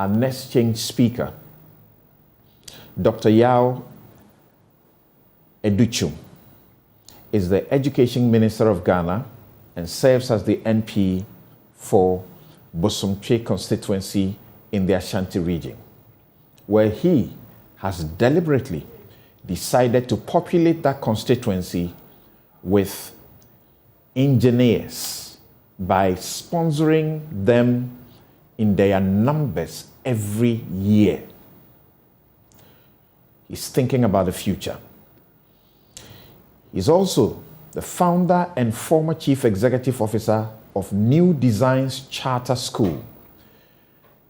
our next change speaker, Dr. Yaw Adutwum, is the Education Minister of Ghana and serves as the NP for Bosomtwe constituency in the Ashanti region, where he has deliberately decided to populate that constituency with engineers by sponsoring them in their numbers every year. He's thinking about the future. He's also the founder and former chief executive officer of New Designs Charter School.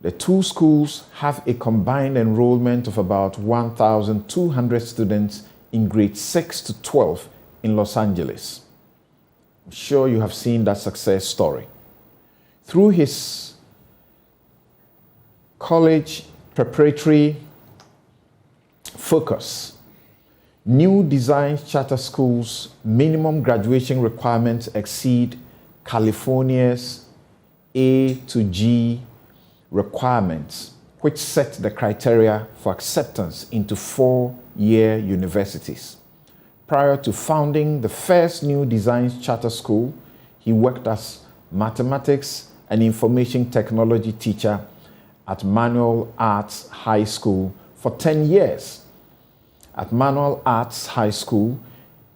The two schools have a combined enrollment of about 1,200 students in grades 6 to 12 in Los Angeles. I'm sure you have seen that success story. Through his college preparatory focus, New Design Charter Schools' minimum graduation requirements exceed California's A to G requirements, which set the criteria for acceptance into four-year universities. Prior to founding the first New Design Charter School, he worked as mathematics and information technology teacher at Manual Arts High School for 10 years. At Manual Arts High School,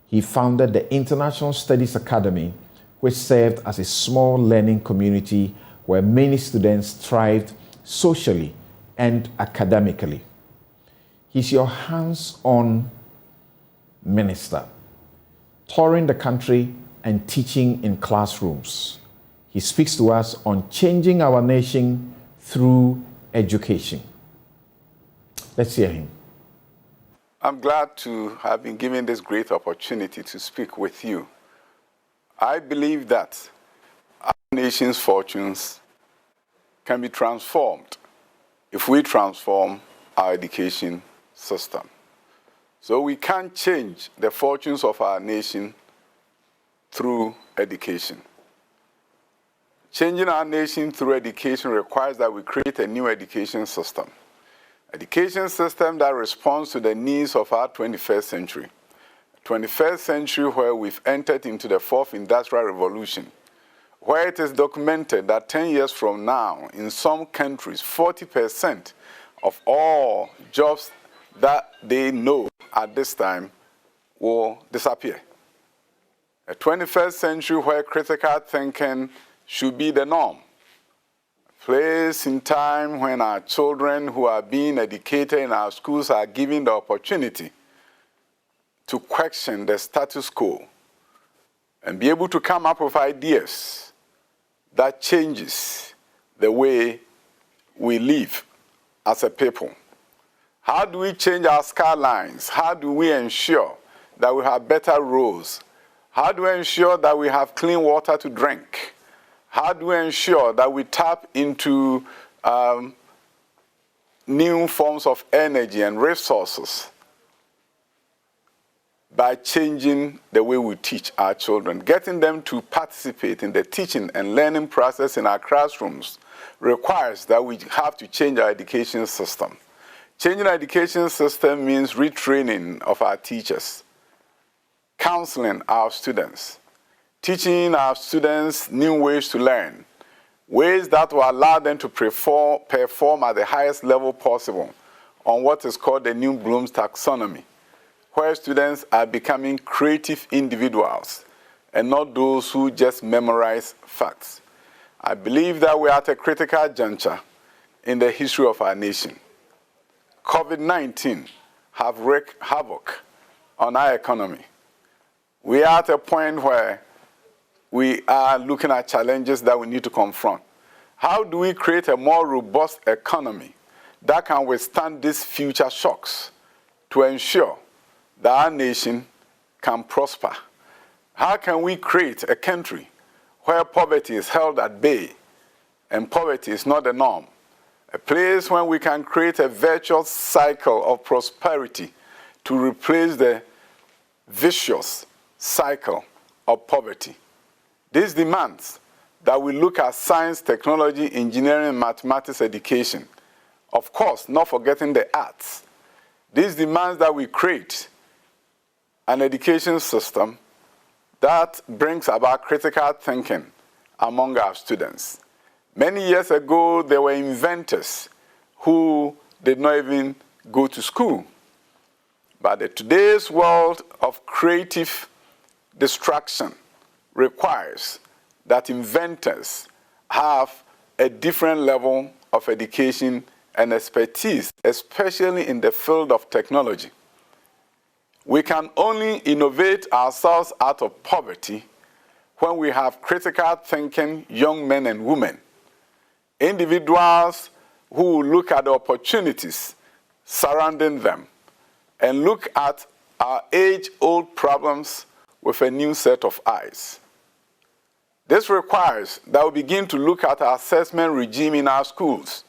he founded the International Studies Academy, which served as a small learning community where many students thrived socially and academically. He's your hands-on minister, touring the country and teaching in classrooms. He speaks to us on changing our nation through education. Let's hear him. I'm glad to have been given this great opportunity to speak with you. I believe that our nation's fortunes can be transformed if we transform our education system. So we can't change the fortunes of our nation through education. Changing our nation through education requires that we create a new education system. Education system that responds to the needs of our 21st century. 21st century where we've entered into the fourth industrial revolution, where it is documented that 10 years from now, in some countries, 40% of all jobs that they know at this time will disappear. A 21st century where critical thinking should be the norm. A place in time when our children who are being educated in our schools are given the opportunity to question the status quo and be able to come up with ideas that changes the way we live as a people. How do we change our skylines? How do we ensure that we have better roads? How do we ensure that we have clean water to drink? How do we ensure that we tap into new forms of energy and resources by changing the way we teach our children? Getting them to participate in the teaching and learning process in our classrooms requires that we have to change our education system. Changing our education system means retraining of our teachers, counseling our students, teaching our students new ways to learn, ways that will allow them to perform at the highest level possible on what is called the New Bloom's taxonomy, where students are becoming creative individuals and not those who just memorize facts. I believe that we are at a critical juncture in the history of our nation. COVID-19 have wreaked havoc on our economy. We are at a point where we are looking at challenges that we need to confront. How do we create a more robust economy that can withstand these future shocks to ensure that our nation can prosper? How can we create a country where poverty is held at bay and poverty is not the norm? A place where we can create a virtuous cycle of prosperity to replace the vicious cycle of poverty. This demands that we look at science, technology, engineering, and mathematics education Of course, not forgetting the arts. This demands that we create an education system that brings about critical thinking among our students. Many years ago, there were inventors who did not even go to school. But today's world of creative destruction requires that inventors have a different level of education and expertise, especially in the field of technology. We can only innovate ourselves out of poverty when we have critical thinking young men and women, individuals who look at the opportunities surrounding them and look at our age-old problems with a new set of eyes. This requires that we begin to look at our assessment regime in our schools.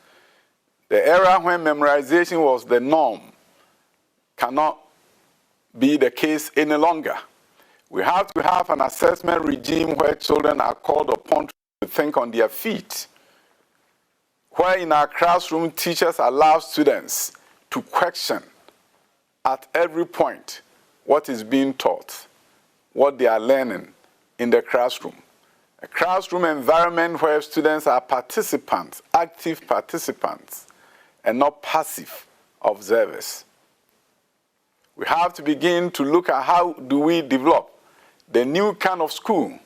The era when memorization was the norm cannot be the case any longer. We have to have an assessment regime where children are called upon to think on their feet, where in our classroom teachers allow students to question at every point what is being taught, what they are learning in the classroom. A classroom environment where students are participants, active participants, and not passive observers. We have to begin to look at how do we develop the new kind of school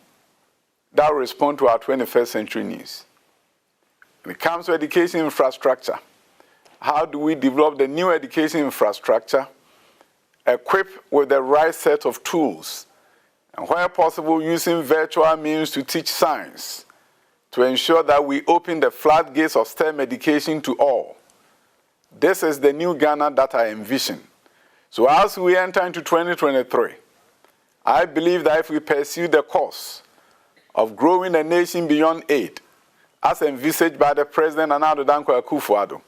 that will respond to our 21st century needs. When it comes to education infrastructure, how do we develop the new education infrastructure equipped with the right set of tools, and where possible using virtual means to teach science, to ensure that we open the floodgates of STEM education to all. This is the new Ghana that I envision. So as we enter into 2023, I believe that if we pursue the course of growing a nation beyond aid, as envisaged by the President Nana Dankwa Akufo-Addo,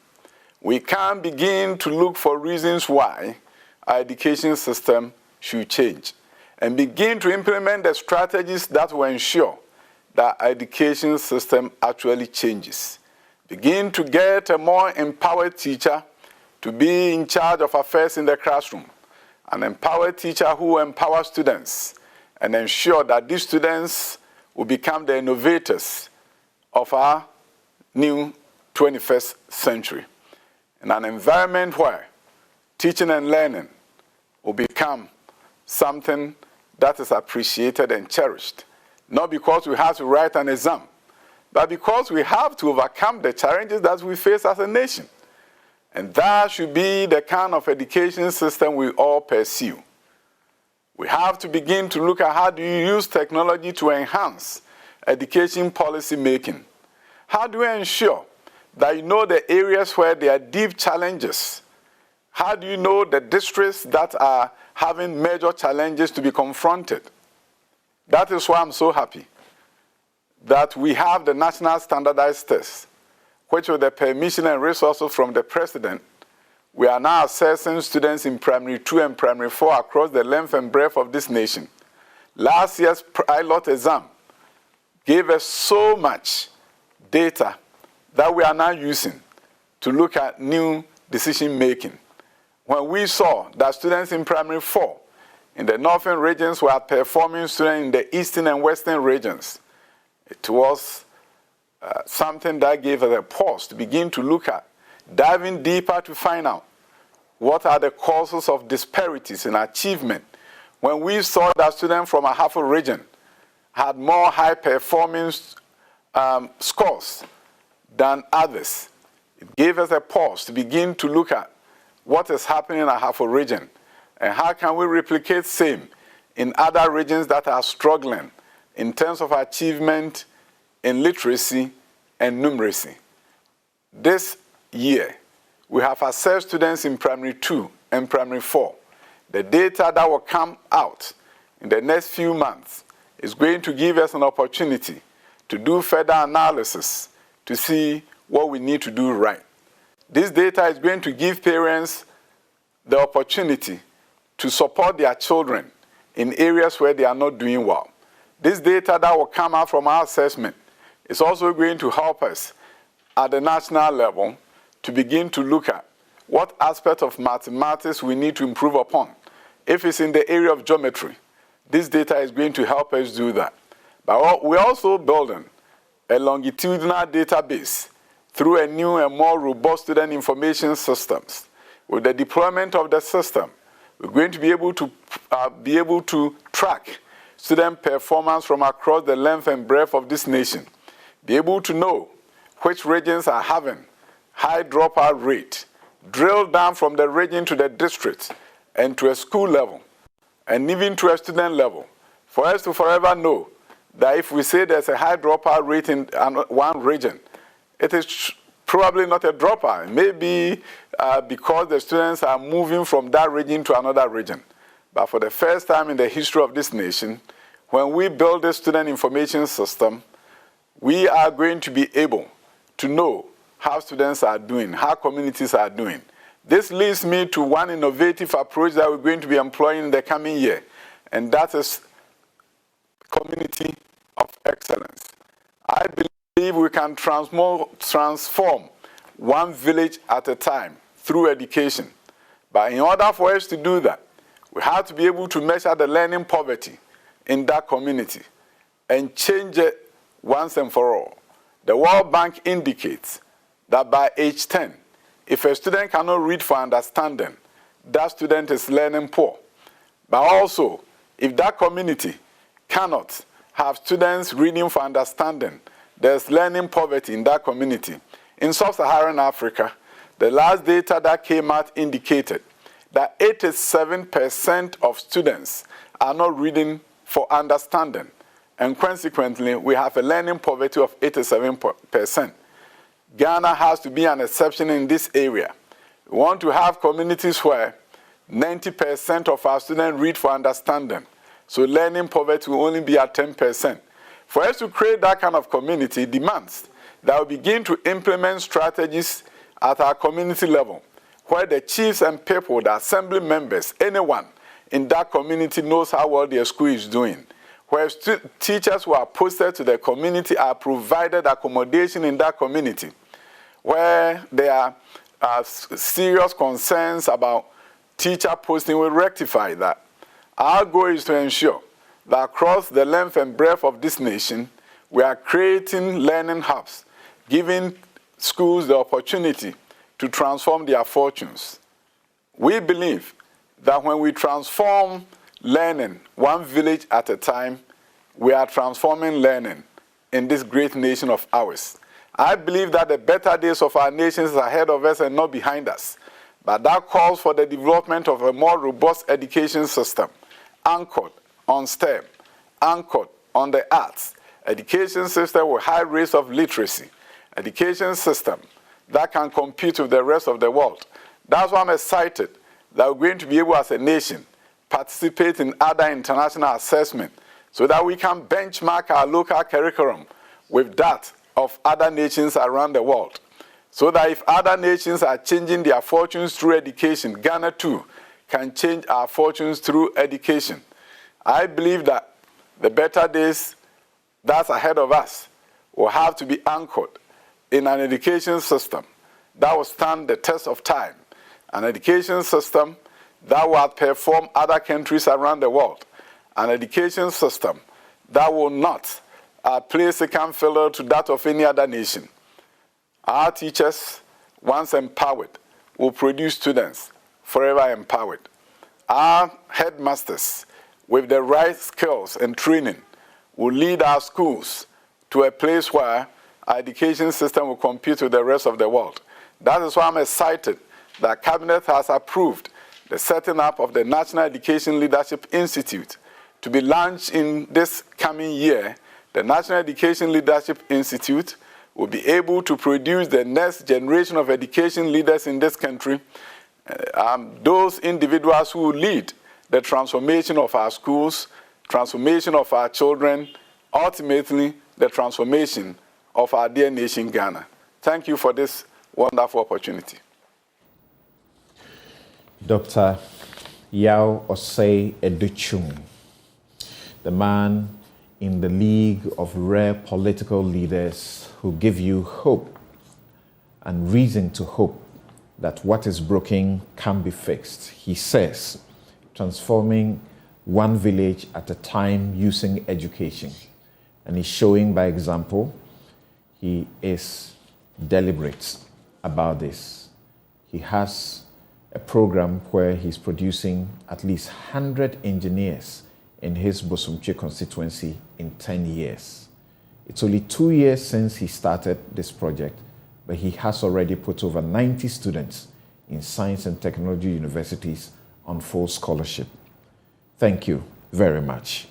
we can begin to look for reasons why our education system should change and begin to implement the strategies that will ensure that our education system actually changes. Begin to get a more empowered teacher to be in charge of affairs in the classroom, an empowered teacher who empowers students and ensure that these students will become the innovators of our new 21st century, in an environment where teaching and learning will become something that is appreciated and cherished, not because we have to write an exam, but because we have to overcome the challenges that we face as a nation. And that should be the kind of education system we all pursue. We have to begin to look at how do you use technology to enhance education policy making. How do we ensure that you know the areas where there are deep challenges? How do you know the districts that are having major challenges to be confronted? That is why I'm so happy that we have the national standardized test, which with the permission and resources from the President, we are now assessing students in primary 2 and primary 4 across the length and breadth of this nation. Last year's pilot exam gave us so much data that we are now using to look at new decision making. When we saw that students in primary 4 in the northern regions were outperforming students in the eastern and western regions, it was something that gave us a pause to begin to look at, diving deeper to find out what are the causes of disparities in achievement. When we saw that students from a half a region had more high performance scores than others, it gave us a pause to begin to look at what is happening in a half a region and how can we replicate same in other regions that are struggling in terms of achievement in literacy and numeracy. This year, we have assessed students in primary 2 and primary 4. The data that will come out in the next few months is going to give us an opportunity to do further analysis to see what we need to do right. This data is going to give parents the opportunity to support their children in areas where they are not doing well. This data that will come out from our assessment is also going to help us at the national level to begin to look at what aspect of mathematics we need to improve upon. If it's in the area of geometry, this data is going to help us do that. But we're also building a longitudinal database through a new and more robust student information systems. With the deployment of the system, we're going to be able to track student performance from across the length and breadth of this nation, be able to know which regions are having high dropout rate, drill down from the region to the district and to a school level, and even to a student level, for us to forever know that if we say there's a high dropout rate in one region, it is probably not a dropout. It may be because the students are moving from that region to another region. But for the first time in the history of this nation, when we build a student information system, we are going to be able to know how students are doing, how communities are doing. This leads me to one innovative approach that we're going to be employing in the coming year, and that is community of excellence. I believe we can transform one village at a time through education. But in order for us to do that, we have to be able to measure the learning poverty in that community and change it once and for all. The World Bank indicates that by age 10, if a student cannot read for understanding, that student is learning poor. But also, if that community cannot have students reading for understanding, there's learning poverty in that community. In sub-Saharan Africa, the last data that came out indicated that 87% of students are not reading for understanding, and consequently, we have a learning poverty of 87%. Ghana has to be an exception in this area. We want to have communities where 90% of our students read for understanding, so learning poverty will only be at 10%. For us to create that kind of community demands that we begin to implement strategies at our community level, where the chiefs and people, the assembly members, anyone in that community knows how well their school is doing, where teachers who are posted to the community are provided accommodation in that community, where there are serious concerns about teacher posting, we rectify that. Our goal is to ensure that across the length and breadth of this nation, we are creating learning hubs, giving schools the opportunity to transform their fortunes. We believe that when we transform learning one village at a time, we are transforming learning in this great nation of ours. I believe that the better days of our nation is ahead of us and not behind us. But that calls for the development of a more robust education system, anchored on STEM, anchored on the arts, education system with high rates of literacy, education system that can compete with the rest of the world. That's why I'm excited that we're going to be able as a nation participate in other international assessment so that we can benchmark our local curriculum with that of other nations around the world. So that if other nations are changing their fortunes through education, Ghana too can change our fortunes through education. I believe that the better days that's ahead of us will have to be anchored in an education system that will stand the test of time, an education system that will outperform other countries around the world, an education system that will not play second fiddle to that of any other nation. Our teachers, once empowered, will produce students forever empowered. Our headmasters, with the right skills and training, will lead our schools to a place where our education system will compete with the rest of the world. That is why I'm excited that Cabinet has approved the setting up of the National Education Leadership Institute to be launched in this coming year. The National Education Leadership Institute will be able to produce the next generation of education leaders in this country, those individuals who will lead the transformation of our schools, transformation of our children, ultimately the transformation of our dear nation, Ghana. Thank you for this wonderful opportunity. Dr. Yaw Osei Adutwum, the man in the league of rare political leaders who give you hope and reason to hope that what is broken can be fixed. He says, transforming one village at a time using education. And he's showing by example. He is deliberate about this. He has a program where he's producing at least 100 engineers in his Bosumtwe constituency in 10 years. It's only 2 years since he started this project, but he has already put over 90 students in science and technology universities on full scholarship. Thank you very much.